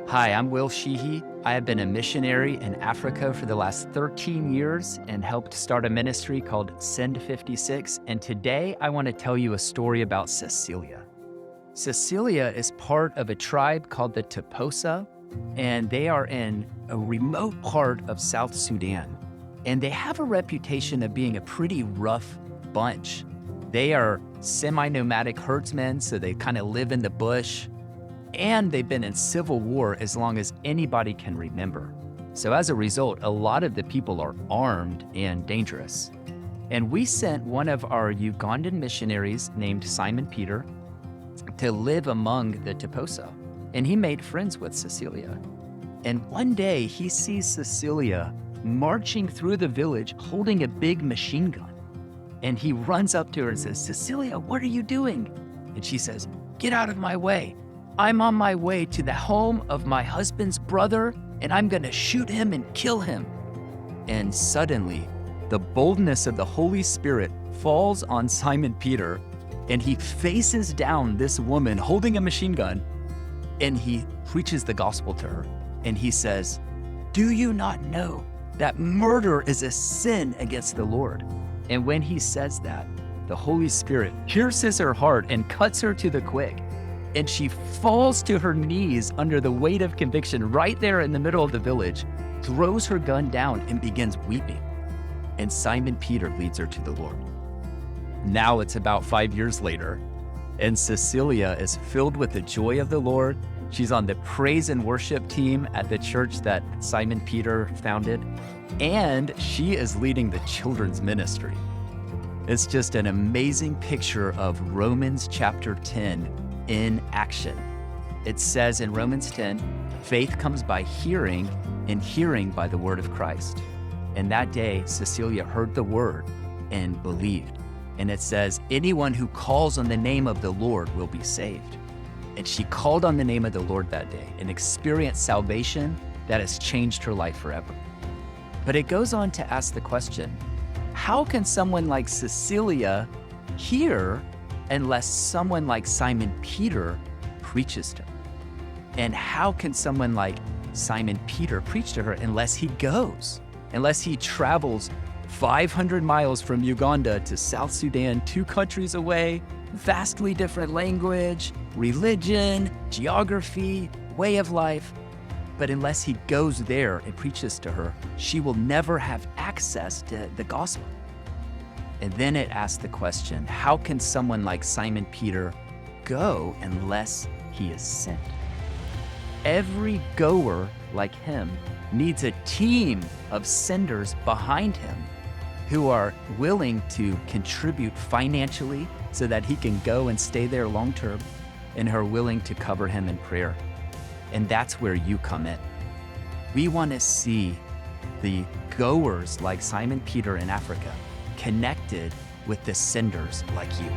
Hi, I'm Will Sheehy. I have been a missionary in Africa for the last 13 years and helped start a ministry called Send56. And today I want to tell you a story about Cecilia. Cecilia is part of a tribe called the Toposa, and they are in a remote part of South Sudan. And they have a reputation of being a pretty rough bunch. They are semi-nomadic herdsmen, so they kind of live in the bush. And they've been in civil war as long as anybody can remember. So as a result, a lot of the people are armed and dangerous. And we sent one of our Ugandan missionaries named Simon Peter to live among the Toposa. And he made friends with Cecilia. And one day he sees Cecilia marching through the village holding a big machine gun. And he runs up to her and says, "Cecilia, what are you doing?" And she says, "Get out of my way. I'm on my way to the home of my husband's brother, and I'm gonna shoot him and kill him." And suddenly, the boldness of the Holy Spirit falls on Simon Peter, and he faces down this woman holding a machine gun, and he preaches the gospel to her. And he says, "Do you not know that murder is a sin against the Lord?" And when he says that, the Holy Spirit pierces her heart and cuts her to the quick. And she falls to her knees under the weight of conviction right there in the middle of the village, throws her gun down and begins weeping. And Simon Peter leads her to the Lord. Now it's about 5 years later, and Cecilia is filled with the joy of the Lord. She's on the praise and worship team at the church that Simon Peter founded, and she is leading the children's ministry. It's just an amazing picture of Romans chapter 10 in action. It says in Romans 10, faith comes by hearing, and hearing by the word of Christ. And that day, Cecilia heard the word and believed. And it says, anyone who calls on the name of the Lord will be saved. And she called on the name of the Lord that day and experienced salvation that has changed her life forever. But it goes on to ask the question, how can someone like Cecilia hear unless someone like Simon Peter preaches to her? And how can someone like Simon Peter preach to her unless he goes, unless he travels 500 miles from Uganda to South Sudan, 2 countries away, vastly different language, religion, geography, way of life. But unless he goes there and preaches to her, she will never have access to the gospel. And then it asks the question, how can someone like Simon Peter go unless he is sent? Every goer like him needs a team of senders behind him who are willing to contribute financially so that he can go and stay there long term, and who are willing to cover him in prayer. And that's where you come in. We want to see the goers like Simon Peter in Africa connected with the senders like you.